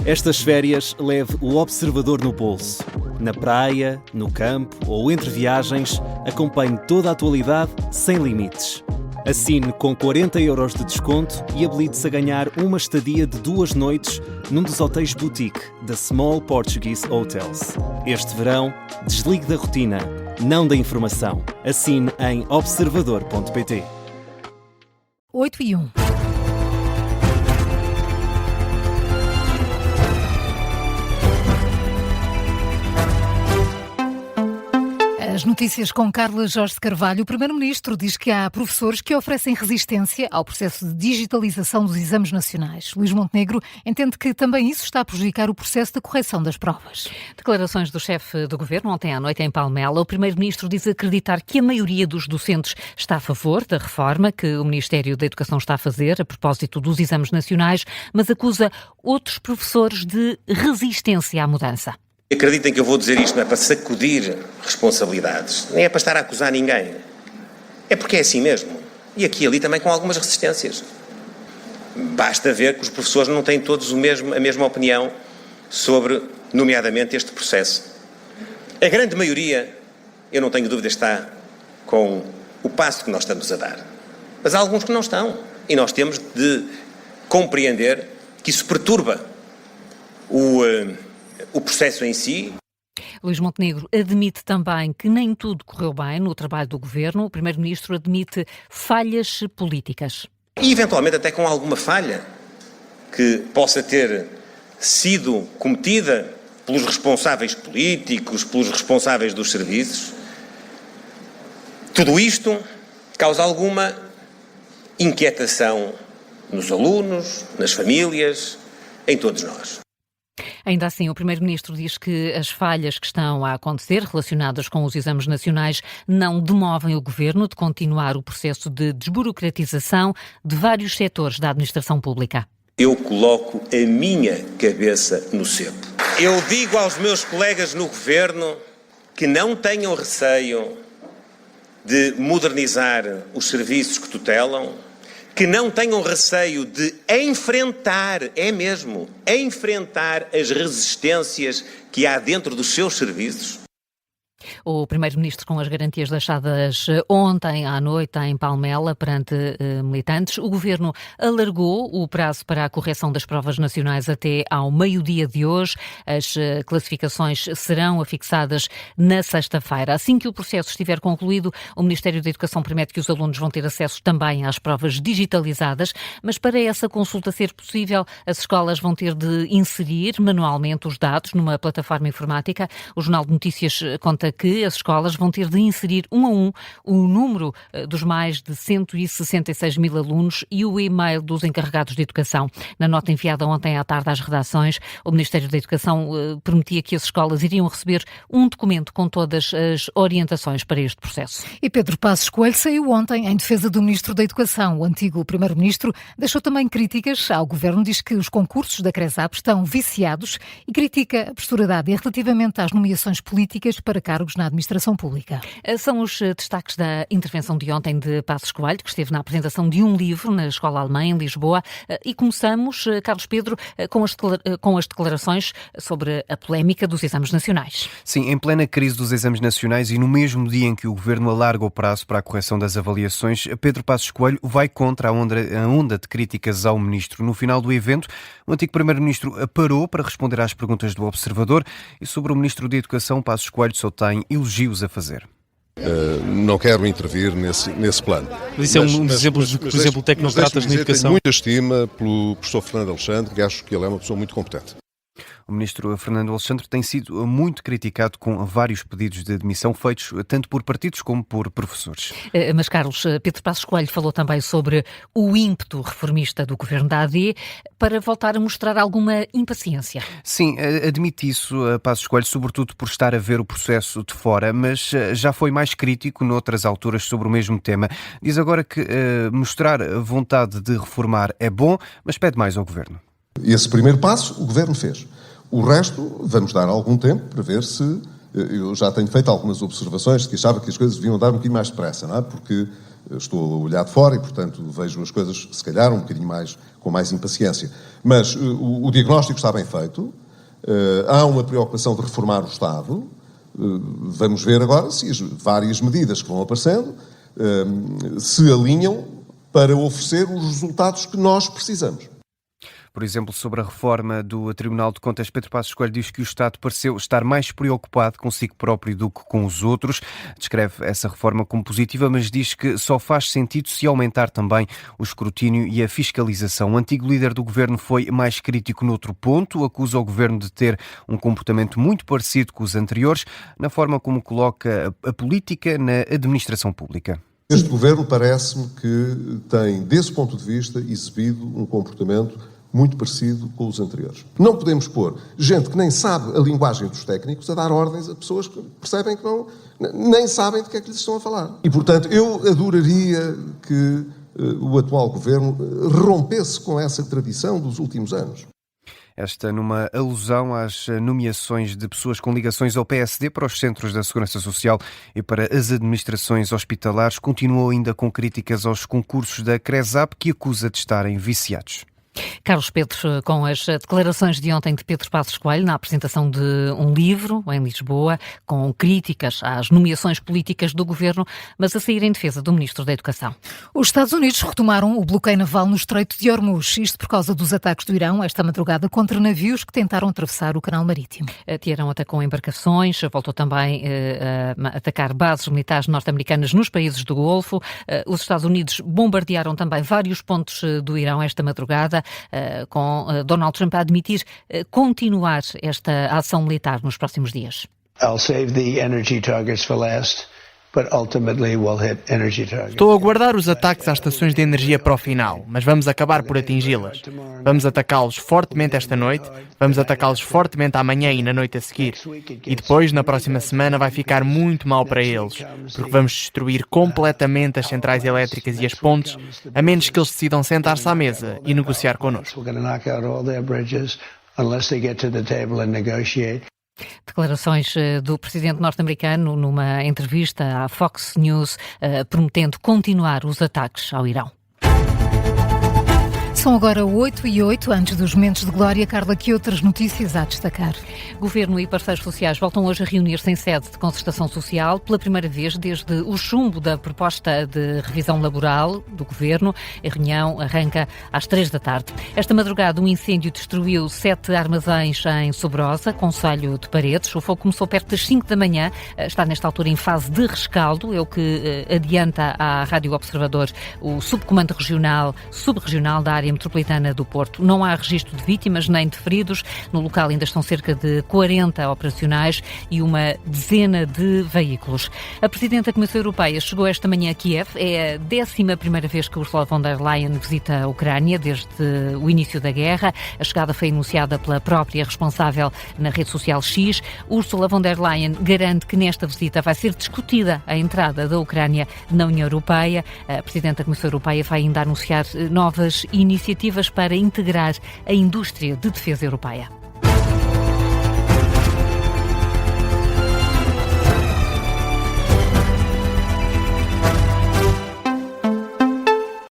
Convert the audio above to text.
Estas férias leve o Observador no bolso. Na praia, no campo ou entre viagens, acompanhe toda a atualidade sem limites. Assine com 40€ de desconto e habilite-se a ganhar uma estadia de 2 noites num dos hotéis boutique da Small Portuguese Hotels. Este verão, desligue da rotina, não da informação. Assine em observador.pt. 8:01. As notícias com Carla Jorge de Carvalho. O Primeiro-Ministro diz que há professores que oferecem resistência ao processo de digitalização dos exames nacionais. Luís Montenegro entende que também isso está a prejudicar o processo de correção das provas. Declarações do chefe do Governo ontem à noite em Palmela. O Primeiro-Ministro diz acreditar que a maioria dos docentes está a favor da reforma que o Ministério da Educação está a fazer a propósito dos exames nacionais, mas acusa outros professores de resistência à mudança. Acreditem que eu vou dizer isto não é para sacudir responsabilidades, nem é para estar a acusar ninguém. É porque é assim mesmo. E aqui e ali também com algumas resistências. Basta ver que os professores não têm todos a mesma opinião sobre, nomeadamente, este processo. A grande maioria, eu não tenho dúvida, está com o passo que nós estamos a dar. Mas há alguns que não estão. E nós temos de compreender que isso perturba o processo em si. Luís Montenegro admite também que nem tudo correu bem no trabalho do Governo. O Primeiro-Ministro admite falhas políticas. E eventualmente até com alguma falha que possa ter sido cometida pelos responsáveis políticos, pelos responsáveis dos serviços. Tudo isto causa alguma inquietação nos alunos, nas famílias, em todos nós. Ainda assim, o Primeiro-Ministro diz que as falhas que estão a acontecer relacionadas com os exames nacionais não demovem o Governo de continuar o processo de desburocratização de vários setores da administração pública. Eu coloco a minha cabeça no cepo. Eu digo aos meus colegas no Governo que não tenham receio de modernizar os serviços que tutelam, que não tenham receio de enfrentar as resistências que há dentro dos seus serviços. O Primeiro-Ministro com as garantias deixadas ontem à noite em Palmela perante militantes. O Governo alargou o prazo para a correção das provas nacionais até ao meio-dia de hoje. As classificações serão afixadas na sexta-feira. Assim que o processo estiver concluído, o Ministério da Educação promete que os alunos vão ter acesso também às provas digitalizadas, mas para essa consulta ser possível, as escolas vão ter de inserir manualmente os dados numa plataforma informática. O Jornal de Notícias conta que as escolas vão ter de inserir um a um o número dos mais de 166 mil alunos e o e-mail dos encarregados de educação. Na nota enviada ontem à tarde às redações, o Ministério da Educação prometia que as escolas iriam receber um documento com todas as orientações para este processo. E Pedro Passos Coelho saiu ontem em defesa do Ministro da Educação. O antigo Primeiro-Ministro deixou também críticas ao Governo, diz que os concursos da CRESAP estão viciados e critica a postura dada relativamente às nomeações políticas para cargos na administração pública. São os destaques da intervenção de ontem de Passos Coelho, que esteve na apresentação de um livro na Escola Alemã, em Lisboa. E começamos, Carlos Pedro, com as declarações sobre a polémica dos exames nacionais. Sim, em plena crise dos exames nacionais e no mesmo dia em que o Governo alarga o prazo para a correção das avaliações, Pedro Passos Coelho vai contra a onda de críticas ao Ministro. No final do evento, o antigo Primeiro-Ministro parou para responder às perguntas do Observador e sobre o Ministro da Educação, Passos Coelho só tem elogios a fazer. Não quero intervir nesse plano. Mas isso é um dos exemplos, por exemplo, tecnocratas na educação. Tenho muita estima pelo professor Fernando Alexandre, que acho que ele é uma pessoa muito competente. O ministro Fernando Alexandre tem sido muito criticado com vários pedidos de admissão feitos tanto por partidos como por professores. Mas, Carlos, Pedro Passos Coelho falou também sobre o ímpeto reformista do governo da AD para voltar a mostrar alguma impaciência. Sim, admite isso Passos Coelho, sobretudo por estar a ver o processo de fora, mas já foi mais crítico noutras alturas sobre o mesmo tema. Diz agora que mostrar vontade de reformar é bom, mas pede mais ao governo. Esse primeiro passo o governo fez. O resto, vamos dar algum tempo para ver se... Eu já tenho feito algumas observações de que achava que as coisas deviam dar um bocadinho mais depressa, não é? Porque Estou a olhar de fora e, portanto, vejo as coisas, se calhar, um bocadinho mais, com mais impaciência. Mas o diagnóstico está bem feito, há uma preocupação de reformar o Estado. Vamos ver agora se as várias medidas que vão aparecendo se alinham para oferecer os resultados que nós precisamos. Por exemplo, sobre a reforma do Tribunal de Contas, Pedro Passos Coelho diz que o Estado pareceu estar mais preocupado consigo próprio do que com os outros. Descreve essa reforma como positiva, mas diz que só faz sentido se aumentar também o escrutínio e a fiscalização. O antigo líder do governo foi mais crítico noutro ponto, acusa o governo de ter um comportamento muito parecido com os anteriores, na forma como coloca a política na administração pública. Este governo parece-me que tem, desse ponto de vista, exibido um comportamento muito parecido com os anteriores. Não podemos pôr gente que nem sabe a linguagem dos técnicos a dar ordens a pessoas que percebem que nem sabem de que é que lhes estão a falar. E, portanto, eu adoraria que o atual governo rompesse com essa tradição dos últimos anos. Esta numa alusão às nomeações de pessoas com ligações ao PSD para os centros da Segurança Social e para as administrações hospitalares. Continuou ainda com críticas aos concursos da CRESAP, que acusa de estarem viciados. Carlos Pedro, com as declarações de ontem de Pedro Passos Coelho na apresentação de um livro em Lisboa, com críticas às nomeações políticas do governo, mas a sair em defesa do Ministro da Educação. Os Estados Unidos retomaram o bloqueio naval no Estreito de Hormuz, isto por causa dos ataques do Irão esta madrugada contra navios que tentaram atravessar o canal marítimo. Teherão atacou embarcações, voltou também a atacar bases militares norte-americanas nos países do Golfo. Os Estados Unidos bombardearam também vários pontos do Irão esta madrugada, com Donald Trump a admitir continuar esta ação militar nos próximos dias. I'll save the energy targets for last, but ultimately we'll hit energy targets. Estou a guardar os ataques às estações de energia para o final, mas vamos acabar por atingi-las. Vamos atacá-los fortemente esta noite, vamos atacá-los fortemente amanhã e na noite a seguir. E depois, na próxima semana, vai ficar muito mal para eles, porque vamos destruir completamente as centrais elétricas e as pontes, a menos que eles decidam sentar-se à mesa e negociar connosco. Declarações do presidente norte-americano numa entrevista à Fox News, prometendo continuar os ataques ao Irão. São agora 8h08, antes dos momentos de glória. Carla, que outras notícias há a destacar? Governo e parceiros sociais voltam hoje a reunir-se em sede de concertação social pela primeira vez desde o chumbo da proposta de revisão laboral do Governo. A reunião arranca às 3 da tarde. Esta madrugada, um incêndio destruiu 7 armazéns em Sobrosa, concelho de Paredes. O fogo começou perto das 5 da manhã, está nesta altura em fase de rescaldo, é o que adianta à Rádio Observador o subcomando subregional da área metropolitana do Porto. Não há registro de vítimas nem de feridos. No local ainda estão cerca de 40 operacionais e uma dezena de veículos. A Presidente da Comissão Europeia chegou esta manhã a Kiev. É a 11ª vez que Ursula von der Leyen visita a Ucrânia desde o início da guerra. A chegada foi anunciada pela própria responsável na rede social X. Ursula von der Leyen garante que nesta visita vai ser discutida a entrada da Ucrânia na União Europeia. A Presidente da Comissão Europeia vai ainda anunciar novas iniciativas para integrar a indústria de defesa europeia.